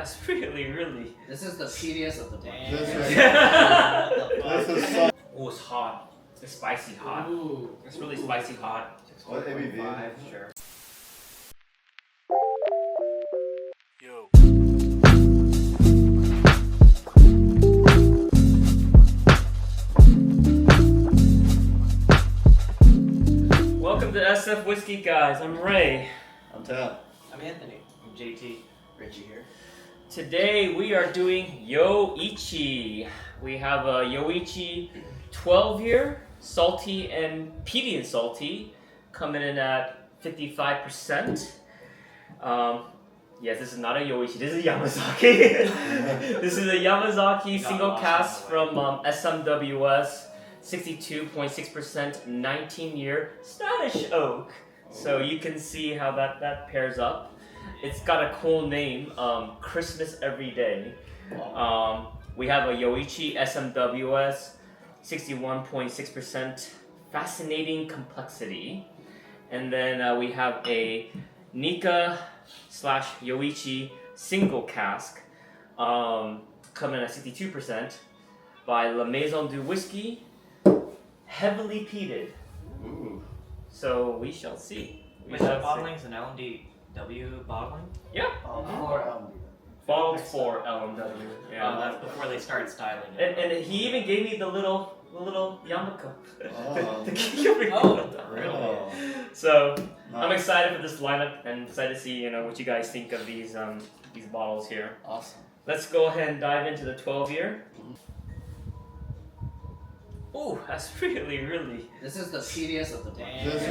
that's really. This is the tedious of the bunch. This is so. Oh, it's hot. It's spicy hot. Ooh. It's really spicy hot. What ABV? 5, sure. Yo. Welcome to SF Whisky, guys. I'm Ray. I'm Tab. I'm Anthony. I'm JT. Richie here. Today we are doing Yoichi. We have a Yoichi 12-year salty and peaty and salty coming in at 55%. Yes, this is not a Yoichi, this is a Yamazaki. This is a Yamazaki single cask from SMWS, 62.6%, 19-year Spanish oak. So you can see how that pairs up. It's got a cool name, Christmas Every Day. We have a Yoichi SMWS, 61.6%, fascinating complexity. And then we have a Nika / Yoichi single cask, coming in at 62% by La Maison du Whisky, heavily peated. Ooh. So we shall see. Wait, that bottling's an LMDW bottling? Yeah. Bottled for LMW. Yeah. Oh, that's before they start styling it. And he even gave me the little yarmulke Oh. to keep it. Really? So I'm Nice. excited for this lineup and excited to see what you guys think of these bottles here. Awesome. Let's go ahead and dive into the 12-year. Ooh, that's really. This is the tedious of the bunch. This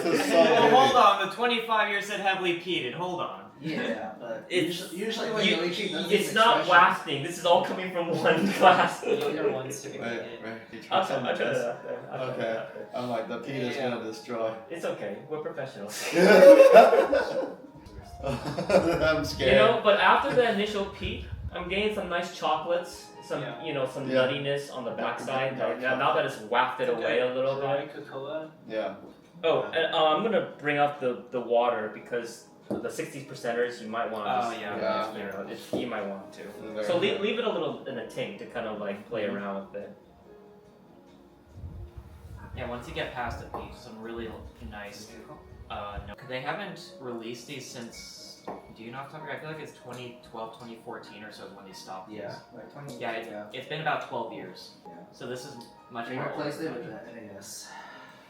is so. Well, hold heavy. on, the 25-year said heavily peated. Hold on. Yeah, but It's- usually when Yoichi does It's these not expressions- wafting. This is all coming from one glass. Younger ones Wait, typically wait. You I'll try try some of this? that after. I'll try Okay. that after. I'm like, the peat is gonna destroy. It's okay. We're professionals. I'm scared. But after the initial peak, I'm getting some nice chocolates, some some Yeah. nuttiness on the backside. Now that it's wafted away a little bit. Cocoa. Yeah. Oh, and I'm gonna bring up the water because the 60%ers you might want to. Oh, yeah. You might want to. Very So good. leave it a little in a tank to kind of like play around with it. Yeah, once you get past the peach, some really nice. No, they haven't released these since. Do you know off the top of your head? I feel like it's 2012, 2014 or so when they stopped. these. Yeah, like 20. Yeah, it's been about 12 years. Yeah. So this is much They more. replaced it with the NAS.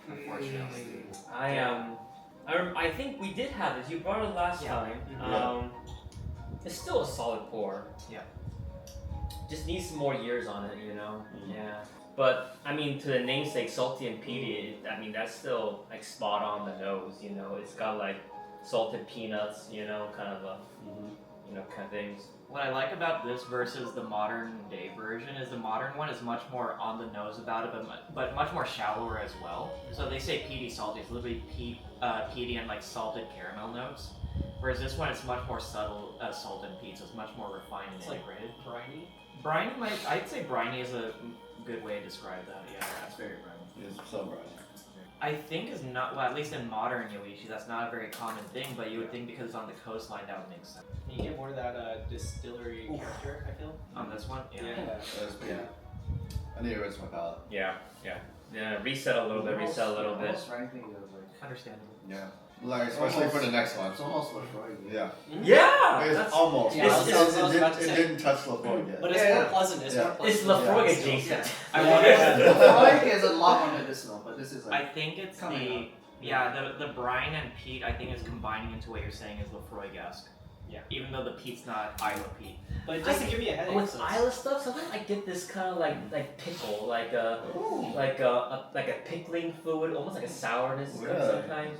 Unfortunately. I think we did have this. You brought it last Yeah. time. Yeah. It's still a solid pour. Yeah. Just needs some more years on it, Mhm. Yeah. But I mean, to the namesake, salty and peaty. I mean, that's still like spot on the nose. It's got like salted peanuts. Kind of a kind of things. What I like about this versus the modern day version is the modern one is much more on the nose about it, but much more shallower as well. So they say peaty salty, it's literally peaty and like salted caramel notes. Whereas this one is much more subtle salt and peat, so it's much more refined and integrated. briny. Briny I'd say briny is a good way to describe that, yeah. That's very briny. It's so bright. I think is not, well, at least in modern Yoichi, that's not a very common thing, but you would think because it's on the coastline that would make sense. You get more of that distillery character, I feel. On this one? That's pretty. I need to rinse my palate. Yeah. Reset a little bit. Almost frankly, it was like Understandable. Yeah. Like, especially for the next one. it's almost Lafroy. Yeah. Yeah. It's That's, almost. Yeah, It I was about to it say. didn't touch Lafroy yet. But it's Yeah. more pleasant. It's Yeah. more pleasant. it's Lafroy Yeah. adjacent. I Yeah. wonder. Lafroy is a lot more medicinal, but this is I like think it's coming the brine and peat I think is combining into what you're saying is Lafroy-esque. Yeah. Even though the peat's not Isla peat. But it doesn't give me a headache. With so it's- Isla stuff, sometimes I get this kind of like pickle, like a pickling fluid, almost like a sourness Really? sometimes,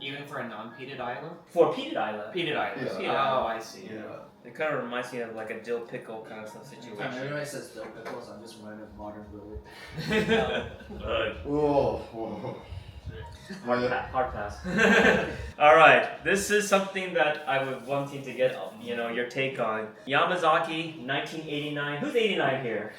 Even for a non-peated Isla? For peated Isla. Peated Isla. Yeah. Peated Oh, Isla. I see. Yeah. It kind of reminds me of like a dill pickle kind of situation. everybody says dill pickles. I'm just reminded of modern brewery. Whoa. Whoa. Hard pass. All right, this is something that I was wanting to get, your take on. Yamazaki, 1989. Who's 89 here?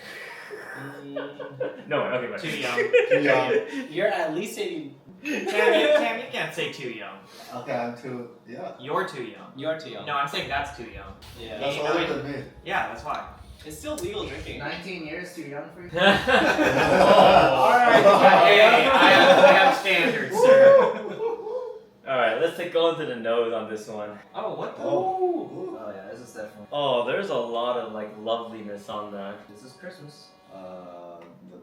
No one. Okay, but Too young. Too young. You're at least 80. Tam, you can't say too young. Okay, I'm too. Yeah. You're too young. You're too young. No, I'm saying that's too young. Yeah. That's Hey, older than me. Yeah, that's why. It's still legal drinking. 19 years too young for you? Oh. Alright. Hey, I have standards, sir. Alright, let's go into the nose on this one. Oh, what the? Oh. Oh yeah, this is definitely. Oh, there's a lot of like loveliness on that. This is Christmas.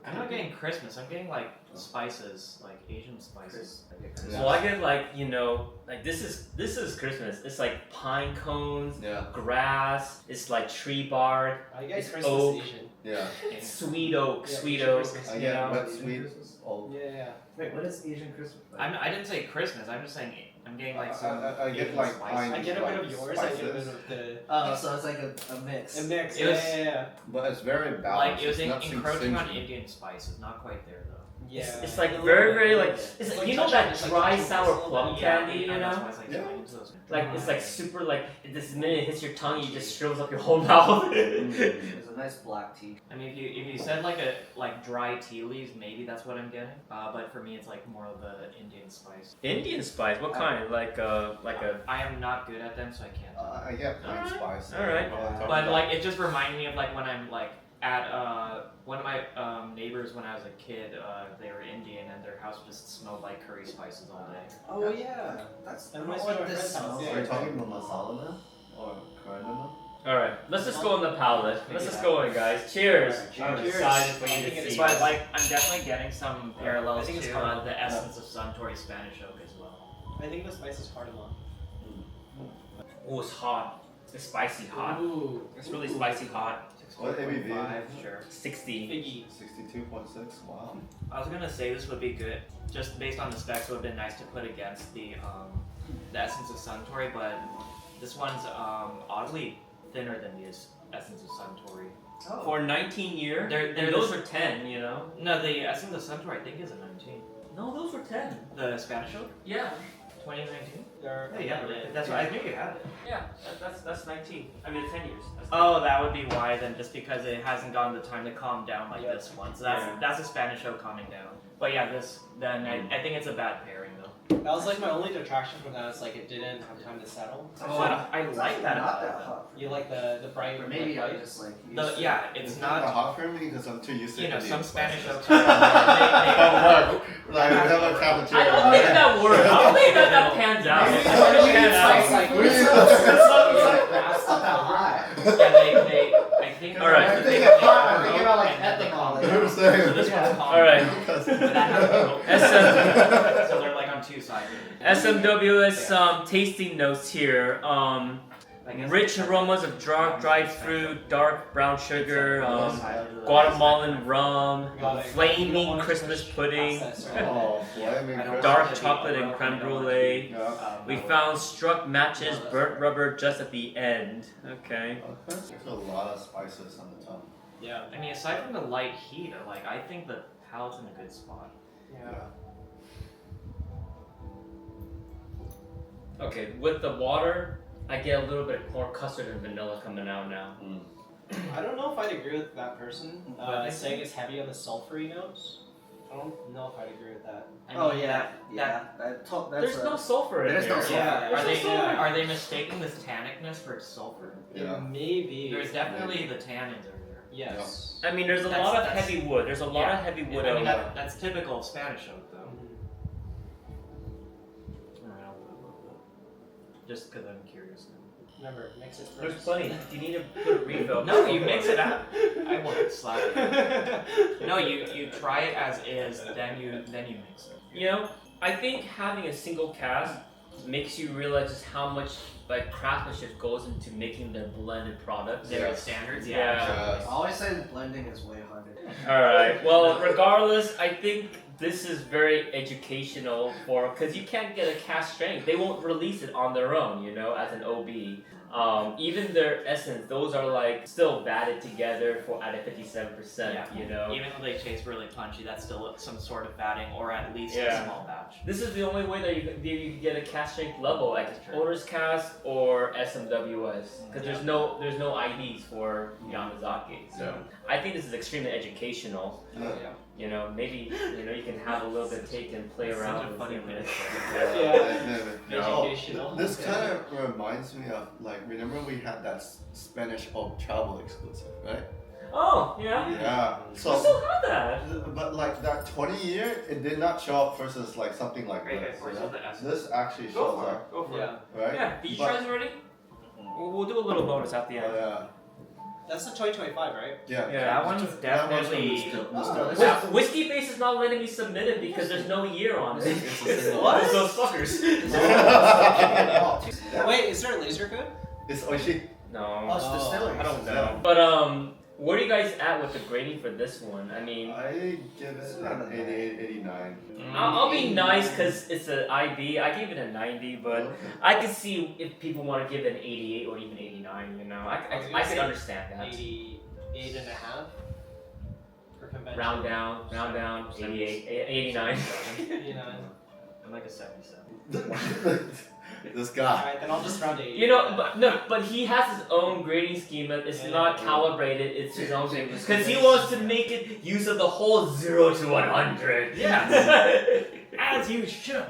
I'm not getting Christmas. I'm getting like spices, like Asian spices. Yeah. So I get like, you know, like this is Christmas. It's like pine cones, Yeah. grass, it's like tree bark, I guess It's Christmas oak. Asian. Yeah. sweet oak, Yeah, sweet Asian oak. Christmas. I You get know? wet sweet. Oh. Yeah. Wait, what is Asian Christmas? I didn't say Christmas. I'm just saying I'm getting like some. I get Asian like spices. pine. I get a bit of yours, I get a bit spices. of the Oh, so it's like a mix. a mix. It was- Yeah. But it's very balanced. Like it was It's not encroaching on singing. Indian spices. Not quite there though. Yeah. It's like A little very, bit, very a like little bit. it's It's like, like you know touching- that it's like dry touching sour this little plum bit. candy, you and that's know? why it's like Yeah. going into those. Like it's like super like this minute it hits your tongue, you just shrivells up your whole mouth. It's a nice black tea. I mean, if you said like dry tea leaves, maybe that's what I'm getting. But for me, it's like more of the Indian spice. Indian spice, what kind? Like a I am not good at them, so I can't. I get pine Alright. spice. Alright. But like it just reminded me of like when I'm like at one of my neighbors when I was a kid. They were Indian and their house just smelled like curry spices all day. Oh yeah. That's That not reminds me of what our this friend's house. smells Are Yeah. you talking about masala now? Or cardamom? Alright, let's just go on the palate. Let's just go in, guys. Cheers! I'm Cheers. excited for I you think to it's see. But this. like I'm definitely getting some parallels I think it's to cardamom. the essence of Suntory Spanish oak as well. I think the spice is cardamom. Oh, it's hot. It's spicy hot. Ooh. It's really spicy hot. What ABV? 5, sure. 60. Figgy. 62.6. Wow. I was gonna say this would be good, just based on the specs. It would have been nice to put against the essence of Suntory, but this one's oddly thinner than the essence of Suntory. Oh. For 19 year, They're and those the- are 10, you know? No, the essence of Suntory I think is a 19. No, those were 10. The Spanish oak, Yeah. 2019. They're That's why I knew you had it. Yeah, that's 19. I mean, 10 years. That's 10. Oh, that would be why then, just because it hasn't gotten the time to calm down like Yeah. this one. So that's a Spanish oak calming down. But yeah, I think it's a bad pairing though. That was like my only detraction from that. Is like it didn't have time to settle. Oh, I like that Not about that it. hot. You like the bright. Or maybe like, I just like. Yeah, it's not not. hot for me because I'm too used to You know, Indian some Spanish spices. oaks. Are, Like we have a cafeteria. I don't think that works. I don't think that pans out. Maybe I don't think it pans out. it's like We- that's not that high. I think. All right. I'm thinking hot. I'm thinking about like and then they ethanol. calm like- You know what I'm So saying? this one's calm. All right. Because- But that has no SM So they're like on two sides. SMWS tasting notes here. I guess Rich it's- aromas of dried fruit, dark brown sugar, Both sides of the- Guatemalan rum, Got it. flaming Christmas pudding, Oh, flaming I don't- Christmas. dark chocolate and creme brulee. Yeah. We found struck matches, burnt rubber just at the end. Okay. Okay. There's a lot of spices on the tongue. Yeah. I mean, aside from the light heat, I think the palate's in a good spot. Yeah. Okay, with the water, I get a little bit more custard and vanilla coming out now. I don't know if I'd agree with that person But- saying it's heavy on the sulfury notes. I don't know if I'd agree with that. I Oh mean, yeah, that- That's There's no sulfur in there's no there. sulfur. Yeah. Are they Yeah. are they mistaking this tannicness for sulfur? Yeah. Maybe. There's definitely the tannins are there. Yes. I mean, there's a That's- lot of that's- heavy wood. There's a lot yeah. of heavy wood I mean, out that's typical of Spanish oak, though. Mhm. Alright, I'll put a little bit. Just because I'm curious now. Remember, mix it first. There's plenty. You need to put a refill. No, you mix it up. I won't slap you. No, you try it as is, then you mix it. You know, I think having a single cask makes you realize just how much like craftsmanship goes into making their blended products. Their Yes. standards, Yeah. Yes. I always say blending is way harder. Alright, well, regardless, I think this is very educational because you can't get a cask strength. They won't release it on their own, you know, as an OB. Even their essence, those are like still batted together for at a 57%, Yeah. you know. Even though they taste really punchy, that's still some sort of batting, or at least Yeah. a small batch. This is the only way that you can get a cask strength level, like That's true. Owner's Cask or SMWS, because there's no IDs for Yamazaki. So I think this is extremely educational. Yeah. Yeah. You know, maybe you can have a little bit take and play That's around such a with funny it. minute. Educational. This kind of reminds me of like remember we had that Spanish Oak travel exclusive, right? Oh, yeah. Yeah. We So, still have that. but like that 20 year, it did not show up versus like something like Right, this. where's you know? the S? This actually Go shows for up, it. Go for Yeah. right? Yeah. Did you But- try this already? We'll do a little bonus at the end. yeah. That's the 2025, right? Yeah. Yeah. That one's That one's from definitely. the start. Whiskey Base is not letting me submit it because there's no year on it. What? It's those fuckers. Wait, is there a laser code? It's Oishi. No. Oh, it's distillery. I don't know. Yeah. But where are you guys at with the grading for this one? I mean, I give it an 88, 89. I'll be nice because it's an IB. I gave it a 90, but I can see if people want to give it an 88 or even 89. You know, I can understand that. 88 and a half for convention. Round down, 88, 89. You know. I'm like a 77. This guy. Alright, then I'll just round to 80. You know, but he has his own grading schema. It's not calibrated. It's his own thing because he wants to make it use of the whole 0 to 100. Yeah. As you should.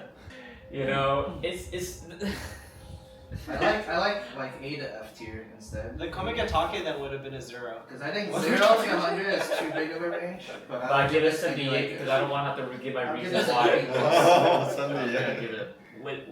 You know, it's. I like A to F tier instead. The Komigatake that would have been a 0. Because I think What? 0 to 100 is too big of a range. But I give it a maybe 78 because I don't want to have to give my I'll give reasons it a why. 78. Oh, I'm Sunday, gonna yeah. give it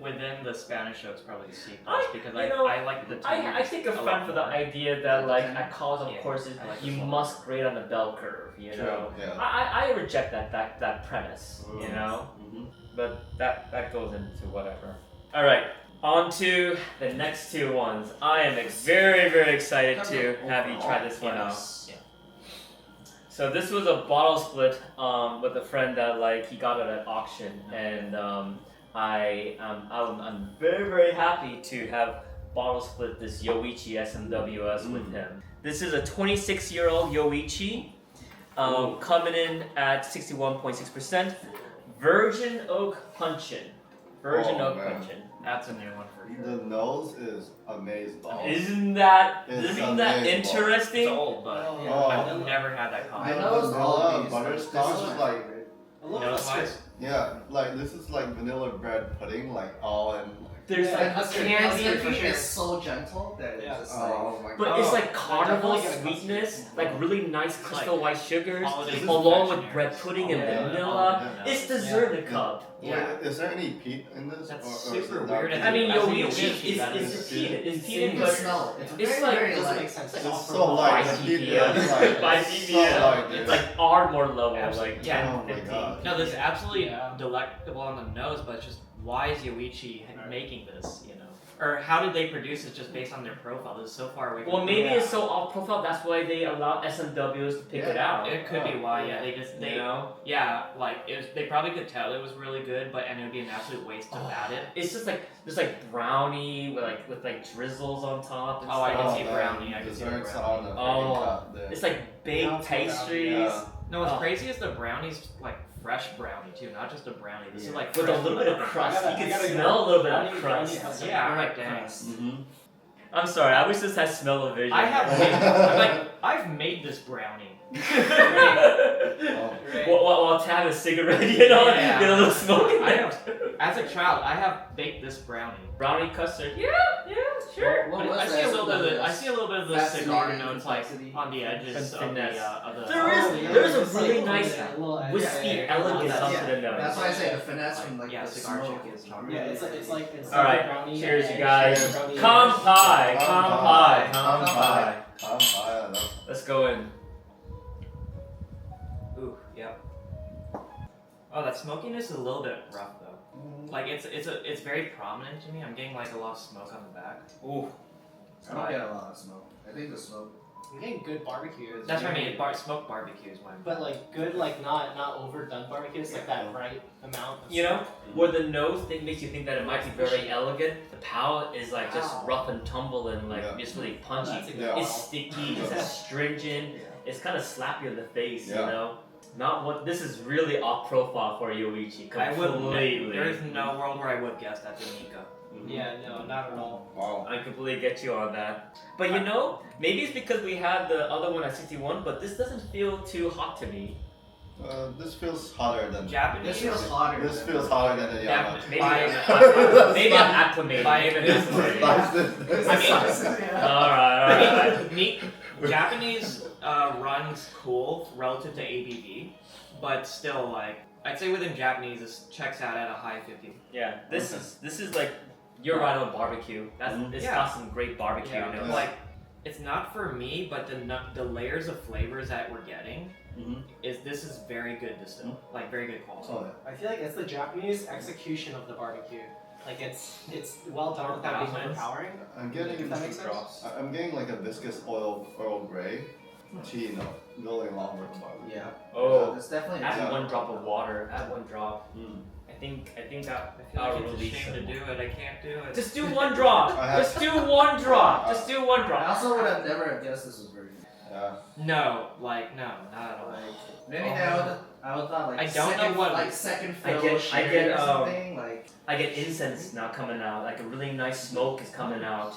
within the Spanish show. It's probably a C I- because you know, I like the. I take offense for the idea that like at college of Yeah, courses I like you this one. must grade on the bell curve. You know, Yeah. I reject that premise. You know, Mhm. but that goes into whatever. All right. On to the next two ones. I am very excited to have you try this one out. Yeah. So this was a bottle split with a friend that like he got it at auction, and I'm very happy to have bottle split this Yoichi SMWS with him. This is a 26-year-old Yoichi, coming in at 61.6%. Virgin Oak Punchin. Virgin Oh, Oak man. Punchin. That's a new one for sure. The nose is amazing. Isn't that It's isn't that amazing. It's interesting? old, but Oh. I've never had that I coffee. know it's all Vanilla of these. butterscotch This is my like- favorite. A little No, bit it's nice. Yeah, like this is like vanilla bread pudding, like all in. There's Yeah, like a custard candy in cream here. is so gentle that it's Yeah. just like. Oh my But god. it's like I carnival definitely get a sweetness, custard. like really nice crystal white sugars, Holiday along with confectionaries. bread pudding and Yeah. vanilla. Yeah. It's dessert in a cup. Wait, Yeah. is there any peat in this? That's or is super it not weird. peat? I mean, As a Yoichi Yoichi, that is is- peated. It's You peated, can but smell it. it's very, like- very Doesn't light. make sense. It's Like, so light. by The peat CPM. is like By it's CPM. so light, dude. It's like Ardmore level, Absolutely. like Yeah. 10, Oh my 15. god. No, this is absolutely Yeah. delectable on the nose, but it's just why is Yoichi making this? You know, or how did they produce it just based on their profile? This is so far away. From Well, maybe Yeah. it's so off profile. That's why they allow SMWs to pick it out. It could be why. Yeah, they just You know, yeah, like it was, they probably could tell it was really good, but and it would be an absolute waste to add it. it's just like there's like brownie with like drizzles on top. And Oh, I stuff. can see brownie. I can see the Desserts brownie. on the Oh. freaking cup there. It's like baked Yeah, it's brownie, pastries yeah. No, what's Oh. crazy is the brownie's like fresh brownie too, not just a brownie. This is like with a fresh little bit of brownie. crust. I You gotta can go. smell a little bit of Brownie crust. has some Yeah, I'm great like, dang. crust. Mhm. I'm sorry. I wish this had smell-o-vision. I have made, I'm like I've made this brownie. Oh. Right. while Tab is cigarette, you know, Yeah. get a little smoke in I there. have, as a child, I have baked this brownie. Brownie custard. Yeah, sure. What But was I see that? a little bit of the, I see a little bit of the cigar Fascinating notes like complexity. on the edges of the Finesse. of the. There is a It's like really a little nice bit- a little edge. whiskey Yeah, elegance yeah, up yeah. to the nose. That's why I say the finesse from like Yeah, the cigar smoke chick. is Yeah, it's like it's All right, brownie. cheers, and you guys. edge, brownie Come edge. pie, Come come pie, pie, come come pie. pie. That's Let's go in. Ooh, yeah. Oh, that smokiness is a little bit rough though. Like it's very prominent to me. I'm getting like a lot of smoke on the back. Ooh. I don't get a lot of smoke. I think the smoke. I'm getting good barbecue. That's what I mean. Smoked barbecue is my. But like good, like not overdone barbecue. It's like that right amount. Of You know, where the nose thing makes you think that it might be very elegant, the palate is like just Wow. rough and tumble and like Yeah. just really punchy. That's a good Yeah. It's bottle. sticky, it's astringent, it's kind of slap you in the face, you Yeah. know? Not what this is really off profile for Yoichi. I would. Completely. There is no world where I would guess that's a Nika. Yeah, no, not at all. wow. I completely get you on that. But you know, maybe it's because we had the other one at 61, but this doesn't feel too hot to me. This feels hotter than. Japanese. This feels hotter. This than- feels hotter than the Yeah, Yamazaki. Maybe I'm acclimated. By- Maybe I'm acclimated. Alright. Japanese runs cool relative to ABV, but still like I'd say within Japanese this checks out at a high 50. Yeah, this is like you're right on barbecue. It's Yeah. got some great barbecue. Yeah, You know? like it's not for me, but the layers of flavors that we're getting this is very good distilled, like very good quality. Oh yeah. I feel like it's the Japanese execution of the barbecue. Like it's well done without being overpowering. I'm getting. If that makes sense. I'm getting like a viscous oil Earl Grey tea note going along with the barbecue. Yeah. Oh, It's definitely. add Yeah. one drop of water. Add one drop. I think I feel I'll like it's a release shame to it. do it. I can't do it. Just do one drop. I have- Just do one drop. Just do one I drop. also would have never guessed this was virgin. Yeah. No, not at all. Like maybe I would thought like I don't know second, what- like second I fill get- sherry or um, something like. I get incense now coming out. Like a really nice smoke is coming out.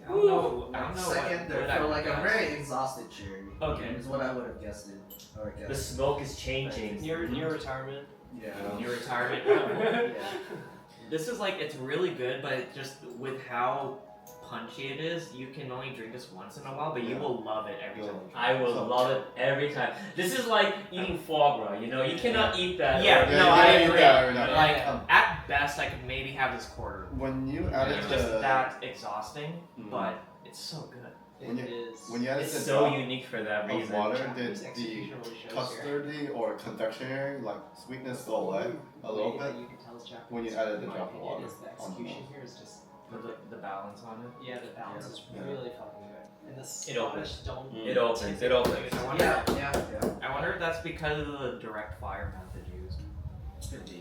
I don't know Second, what they're I like a got. very exhausted cherry. Okay. Is what I would have guessed it. Or The guessed. smoke is changing. Near retirement. Yeah. Your retirement. Yeah. This is like it's really good, but it just with how punchy it is, you can only drink this once in a while, but you Yeah. will love it every time. I will love it every time. This is like eating foie gras. You know, you cannot eat that. Yeah, or- no, you I gotta eat agree. that every night. Like Um, at best, I could maybe have this quarter. When you added It's the just that exhausting, Mhm. but it's so good. When It you- is. when you added It's the so drop unique for that of reason. water, did Japanese the execution really shows here. custardy or confectionery like sweetness go away a little Way bit? that you can tell it's Japanese. when you added the in my drop of opinion, water is the on the execution nose. here is just The balance on it. yeah, the balance is Yeah. really fucking good. And the It opens. Scottish don't. It opens. It opens. I wonder. Yeah. I wonder if that's because of the direct fire method used. Could be.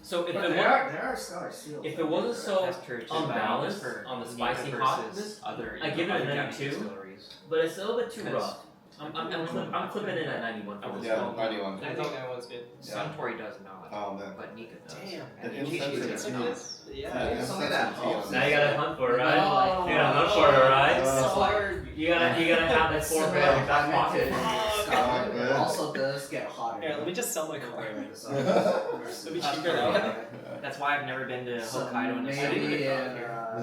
So if But it there was, are Scottish seals. if it wasn't so That's true too. unbalanced but for on the Nika spicy versus hotness, other, I give it a other 92. Japanese distilleries. but it's a little bit too Because- rough. I'm clipping in at 91 for this Yeah, one. 91. I think that one's good. Suntory does not, Oh man. but Nika does. Damn. And The Yoichi incense does is not. nice. Yeah. Yeah, Some of that's that some tea on helps. it. Now you gotta hunt for it, right? Oh, You gotta hunt for it, right? Oh. It's hard. You gotta have that 4 gram in your back pocket. Scotland good. also does get hotter. Here, let me just sell my car. Let me check it out. That's why I've never been to Hokkaido in the maybe city.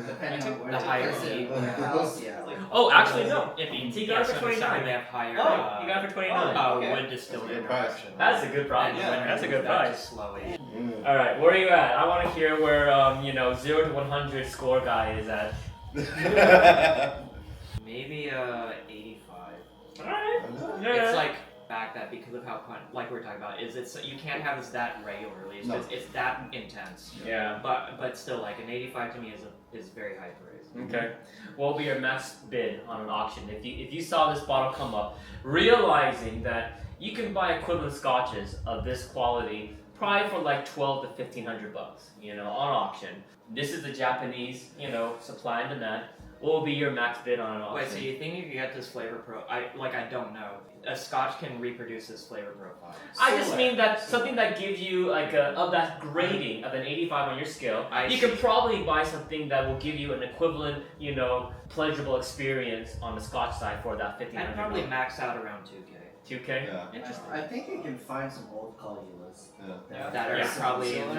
depending on where The to higher visit, heat. the house, yeah. Oh, actually no. If you He got it for so in the summer 29. they have higher. Oh, you got it for 29. okay. Wood distilled That's a in good price. production. That's a good price. And Yeah, when That's a you good move that price. to slow age. Mm. All right, where are you at? I want to hear where 0 to 100 score guy is at. Maybe 85. All right. It's like back that because of how like we were talking about is it's you can't have this that regularly. It's No. just, it's that intense. Yeah. But still like an 85 to me is very high praise. Okay. What will be your max bid on an auction if you saw this bottle come up, realizing that you can buy equivalent scotches of this quality probably for like 12 to 1500 bucks, on auction. This is the Japanese, supply and demand. What will be your max bid on an auction? Wait, so you think you can get this flavor I don't know. A scotch can reproduce this flavor profile. I just mean that something that gives you like of that grading of an 85 on your scale, you can probably buy something that will give you an equivalent, pleasurable experience on the Scotch side for that I'd 1500. probably max out around 2K. 2K. Yeah. Interesting. I think you can find some old Caligulas. Yeah. That are probably Yeah,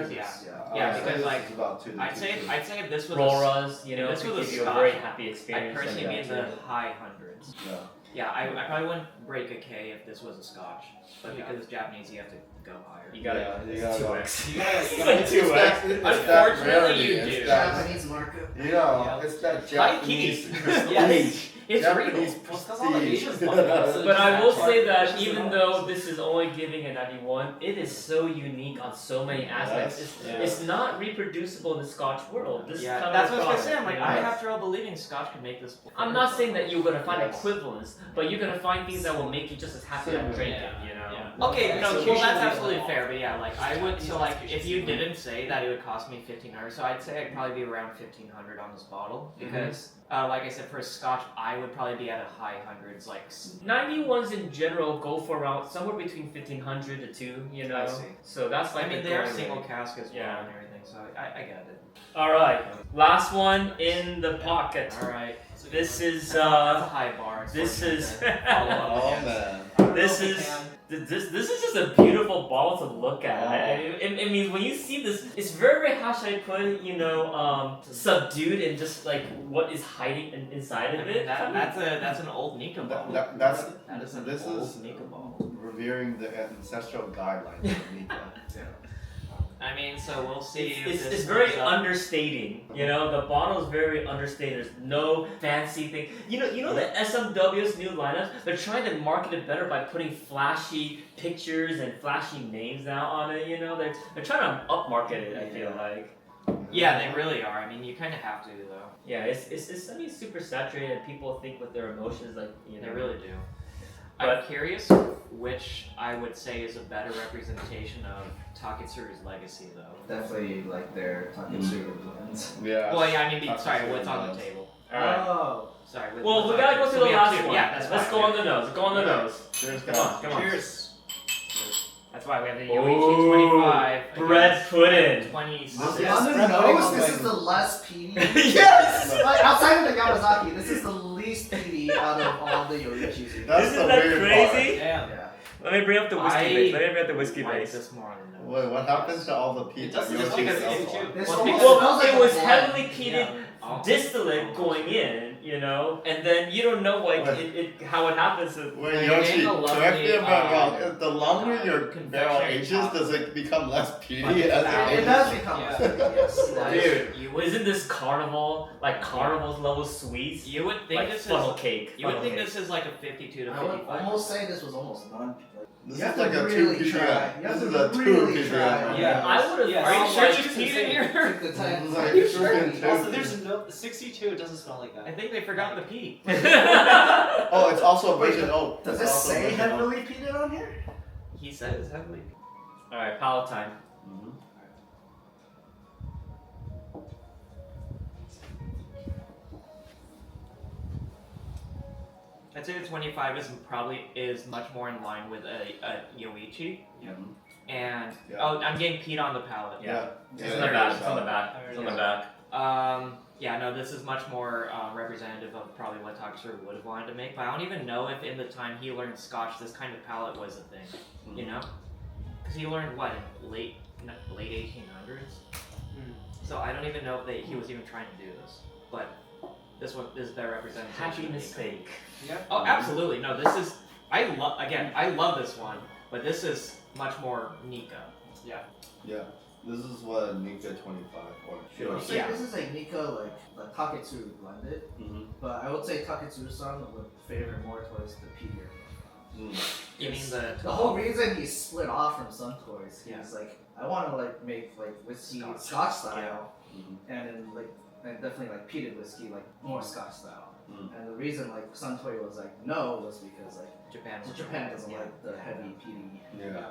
because, this like, is about 2 to I'd say 2. if this was Roras, if this to was a give you a Scotch, very happy I'd experience. personally like be in that, the too. high hundreds. Yeah. Yeah, I probably wouldn't break a K if this was a Scotch, but Yeah. because it's Japanese, you have to go higher. You gotta, Yeah, you it's gotta go. 2x. You gotta- It's you like gotta- 2x. Unfortunately, you do. Japanese market. It's that Japanese prestige. Yes. It's Japanese real. Well, it's 'cause all the Asians love it. So But I will say that Just even enough. though this is only giving a 91, it is so unique on so many aspects. It's not reproducible in the Scotch world. This Yeah, kind that's of what I was gonna say. I'm product, like, I Yes. have trouble believing Scotch could make this. I'm not saying that you're gonna find Yes. equivalents, but you're gonna find things that will make you just as happy to Similar. drink Yeah. it. Okay, no, well Execution that's is absolutely all- fair, but yeah, like I would, so like if you Execution. didn't say that it would cost me 1,500, so I'd say I'd probably be around 1,500 on this bottle because, like I said, for a Scotch, I would probably be at a high hundreds, like 91s in general go for around somewhere between 1500 to 2. I see. So that's like I mean the they are going single rate. cask as well Yeah. and everything, so I get it. All right, last one in the pocket. All right, This is that's a high bar. this is- Follow up. Oh man. This know if is I can. this is just a beautiful bottle to look at. I mean, when you see this, it's very how should I put it? You know, subdued and just like what is hiding inside of it. That's an old Nika bottle. That is an this old is Nika bottle. revering the ancestral guidelines of Nika. I mean, so we'll see. It's very understating. You know, the bottle is very understated. There's no fancy thing. You know the SMWS new lineups. They're trying to market it better by putting flashy pictures and flashy names now on it. You know, they're trying to upmarket it. I feel like. Yeah, they really are. I mean, you kind of have to though. Yeah, it's I mean, super saturated. And people think with their emotions, like you know. They really do. But- I'm curious which I would say is a better representation of Taketsuru's legacy, though. Definitely like their Taketsu blends. Yeah. Well, yeah, I mean, Taketsuru sorry, what's on the blends. table? All right. Oh. Sorry. Well, we what's gotta on go so to the we have last two. one. Yeah, that's Let's fine. go on the nose. Go on the nose. Cheers, Come on, guys. come on. Cheers. That's why we have the Ooh, Yoichi 25. bread against pudding. 26. On Yes, the Brett nose, Pudding. this is the less peaty. Yes. Like, outside of the Yamazaki, this is the least peaty out of all the Yoichis. That's Isn't the that weird crazy? Damn. Yeah. Let me bring up the whiskey I base. Let me bring up the whiskey like base. this more on the nose. Wait, what happens to all the It peat doesn't that just Yoichi because sells it's for? too. This Well, almost Well, smells like it a was blend. heavily peated Yeah. distillate going in, you know, and then you don't know like Wait. it how it happens. Wait, You're Yoichi, getting a correct me if I'm lovely, wrong. The longer your barrel confectionery ages, chocolate. does it become less peaty Like as sour. it It ages? does become Yeah. less peaty, yes. Like, Dude, you would isn't this carnival like carnival's level sweets? you would think Like this funnel is cake. you would funnel think cake. this is like a 52 to I would 55. almost say this was almost non. This You is have like to a really 2 try. ppm. You have This is to a 2 really ppm. try. Yeah. I would have. Yeah. Are you Oh, sure like, there's it's peat in insane. here? Take the time. Like, Are you two sure? and two. Also, there's no 62. It doesn't smell like I that. think they forgot the peat. Oh, it's also Wait, virgin oak. Does It's it also say virgin oak. heavily peated on here? He says heavily. All right, palate time. Mhm. I'd say the 25 is much more in line with a Yoichi. Mhm. And Yeah. oh, I'm getting peat on the palate. Yeah. It's on the back. It's on the back. It's on the back. Yeah, no, this is much more representative of probably what Taketsuru would have wanted to make. But I don't even know if in the time he learned Scotch, this kind of palate was a thing. You know, because he learned what in late 1800s. So I don't even know if he was even trying to do this. But this one is their representation. Happy of Nika. mistake. Oh, absolutely. No, this is. I love this one, but this is much more Nika. Yeah. This is what a Nika 25 or I would say Yeah. this is a Nika like Taketsu blended, Mhm. but I would say Taketsu-san would favor more towards the peatier. Mm. You mean the The whole reason he split off from Sun Toys, Yeah. he's like, I want to like make like whiskey Scotch. Scotch style, Mhm. and then like and definitely like peated whiskey like more Scotch style. Mm. And the reason like Sun Toy was like no was because like Japan? Japan doesn't Yeah. like the heavy peaty. Yeah.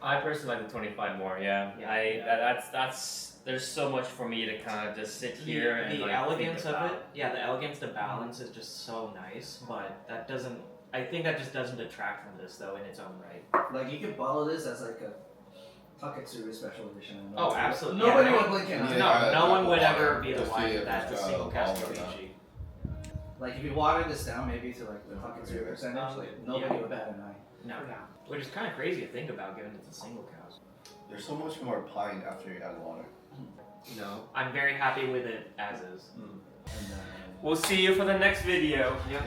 I personally like the 25 more. Yeah. Yeah. That's there's so much for me to kind of just sit The, here and the like elegance think of about. it, yeah, the elegance, the balance is just so nice, but that doesn't. I think that just doesn't detract from this though in its own right. Like you could bottle this as like a Taketsuru special edition. And Oh, absolutely. Nobody Yeah, would blink an eye. Yeah. No one would water ever be the to see one if that's a it's single got cast all of that. Yoichi. Like if you watered this down maybe to like the Taketsuru percentage, like nobody Yeah. would bat an eye. No, For now. which is kind of crazy to think about, given it's a single cast. There's so much more pine after you add water. No, I'm very happy with it as is. And then We'll see you for the next video. Yep.